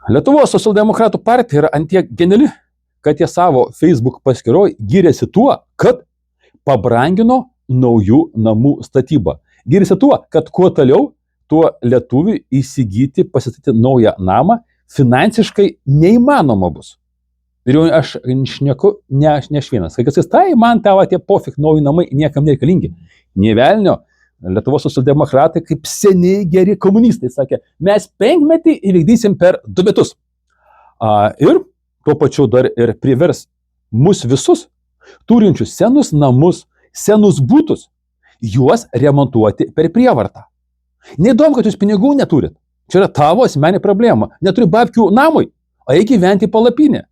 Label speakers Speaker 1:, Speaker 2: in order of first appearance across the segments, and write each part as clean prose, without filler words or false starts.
Speaker 1: Lietuvos socialdemokratų partija yra antiek geniali, kad jie savo Facebook paskyroje gyrėsi tuo, kad pabrangino naujų namų statybą. Gyrėsi tuo, kad kuo toliau, tuo lietuviui įsigyti, pasistatyti naują namą finansiškai neįmanoma bus. Ir jau aš šneku, ne aš vienas. Kai kas jis, tai man tavo tie pofik nauji namai niekam nereikalingi. Nė velnio, Lietuvos socialdemokratai kaip seniai geri komunistai sakė, mes 5 metį įvykdysim per 2 metus. Ir tuo pačiu dar ir privers mus visus, turinčius senus namus, senus būtus, juos remontuoti per prievartą. Neįdomu, kad jūs pinigų neturit. Čia yra tavo asmeninė problema. Neturi babkių namui, eik gyventi į palapinę.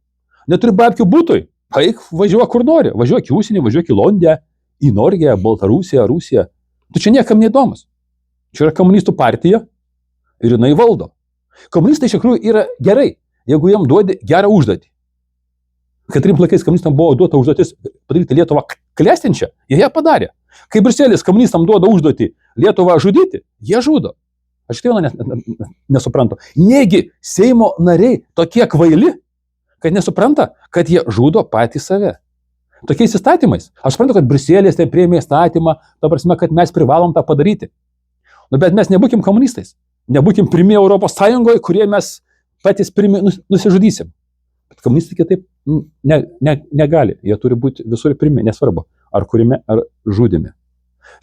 Speaker 1: Neturi babkių būtui, eik važiuok kur nori. Važiuok į užsienį, važiuok į Londiją, į Norvegiją, Baltarusiją, Rusiją. Tu čia niekam neįdomus. Čia yra komunistų partija ir jinai valdo. Komunistai iš tikrųjų yra gerai, jeigu jam duodi gerą užduotį. Kai 3 laikais komunistam buvo duota užduotis padaryti Lietuvą klestinčią, jie ją padarė. Kai Briuselis komunistam duoda užduotį Lietuvą žudyti, jie žudo. Aš tai nesuprantu. Negi Seimo nariai tokie kvaili, kad nesupranta, kad jie žudo patys save. Tokiais įstatymais. Aš suprantu, kad Briuselis tai priėmė įstatymą, ta prasme, kad mes privalom tą padaryti. Bet mes nebūkim komunistais. Nebūkim pirmie Europos Sąjungoje, kurie mes patys pirmie nusižudysim. Bet komunistai kitaip negali. Jie turi būti visur pirmie, nesvarbu, ar kūrime, ar žudime.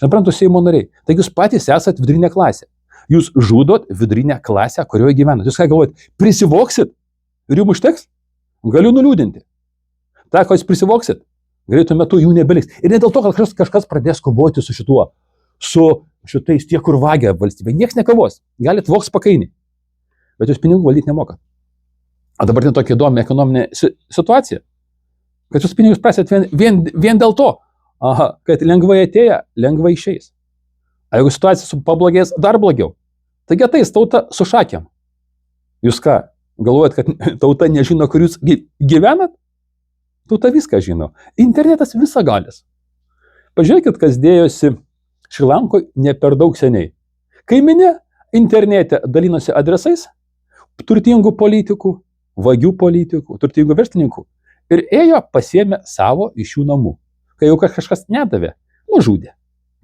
Speaker 1: Suprantu, Seimo nariai. Taigi jūs patys esat vidurinė klasė. Jūs žudot vidurinę klasę, kurioje gyvenat. Jūs ką galvojat, prisivoksit ir jums užteks? Galiu nuliūdinti. Ta, ko jūs prisivoksit, greitų metu jų nebeliks. Ir ne dėl to, kad kažkas pradės kovoti su šituo, su šitais tie, kur vagia valstybė. Niekas nekovos. Galit voks pakainį. Bet jūs pinigų valdyti nemokat. O dabar tokia įdomi ekonominė situacija, kad jūs pinigus prasit vien dėl to, kad lengvai atėję, lengvai išeis. A jeigu situacija pablogės dar blogiau, taigi ateis tauta su šakėm. Jūs ką, galvojat, kad tauta nežino, kur jūs gyvenat? Tauta viską žino. Internetas visagalis. Pažiūrėkit, kas dėjosi Šrilankoje ne per daug seniai. Kaiminė internete dalinosi adresais turtingų politikų, vagių politikų, turtingų verslininkų ir ėjo pasiėmė savo iš jų namų. Kai jau kažkas nedavė, nužudė.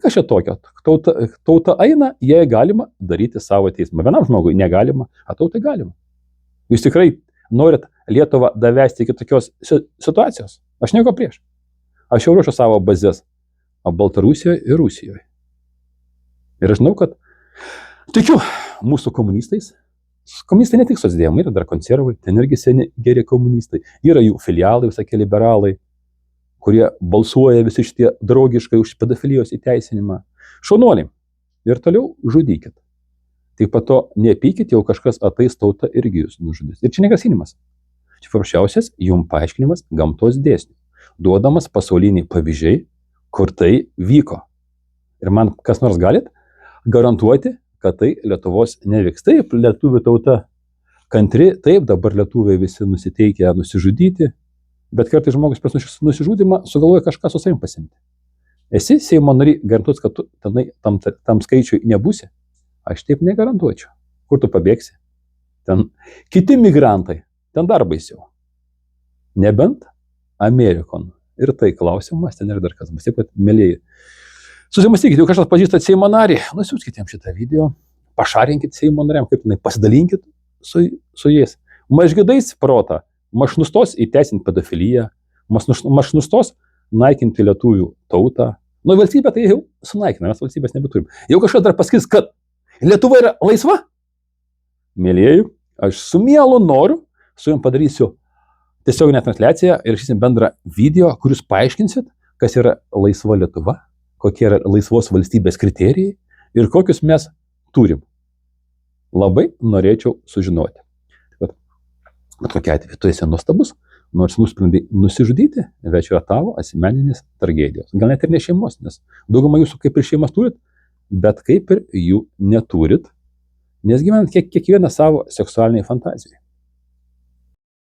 Speaker 1: Kas čia tokio? Tauta eina, jei galima daryti savo teismą. Vienam žmogui negalima, o tautai galima. Jūs tikrai norit Lietuvą davesti iki tokios situacijos? Aš nieko prieš. Aš jau ruošiu savo bazės Baltarusijoje ir Rusijoje. Ir aš žinau, kad tikiu mūsų komunistais. Komunistai ne tik socdemai, yra dar konservai, ten irgi seni geri komunistai. Yra jų filialai, visokie liberalai, kurie balsuoja visi šitie draugiškai už pedofilijos įteisinimą. Šaunuoliai. Ir toliau žudykit. Tik po to nepykit, jau kažkas ateis, tauta irgi jūs nužudys. Ir čia negrasinimas. Čia paprasčiausias jums paaiškinimas gamtos dėsnių. Duodamas pasauliniai pavyzdžiai, kur tai vyko. Ir man kas nors galit garantuoti, kad tai Lietuvos nevyks. Taip, lietuvių tauta kantri, taip, dabar lietuviai visi nusiteikę nusižudyti, bet kartais žmogus prieš nusižudimą sugalvoja kažką su savim pasimti. Esi Seimo nariai, garantuos, kad tu tam skaičiui nebūsi? Aš taip negarantuočiau. Kur tu pabėgsi? Ten kiti migrantai, ten dar baisiau. Nebent Amerikon. Ir tai klausimas, ten ir dar kas bus. Taip, kad mėlyje. Susimastykite, jeigu kažkas pažįstat Seimo narį, nusiųskite jam šitą video, pašarinkit Seimo nariam, kaip tenai pasidalinkit su jais. Mažgidais protą, maž nustos įteisinti pedofiliją, maž nustos naikinti lietuvių tautą. Nu, valstybė tai jau sunaikina, mes valstybės nebeturim. Jau kažkas dar pasakys, kad Lietuva yra laisva? Mėlyjeji, aš su mielu noriu, su jums padarysiu tiesioginę transliaciją ir rašysim bendrą video, kur jūs paaiškinsit, kas yra laisva Lietuva, kokie yra laisvos valstybės kriterijai ir kokius mes turim. Labai norėčiau sužinoti. Bet kokia atveju tu esi nuostabus, nors nusprendai nusižudyti, bet čia yra tavo asmeninės tragedijos. Gal net ir ne šeimos, nes daugumą jūsų kaip ir šeimas turit, bet kaip ir jų neturit, nes gyvenat kiekvieną savo seksualiniai fantazijai.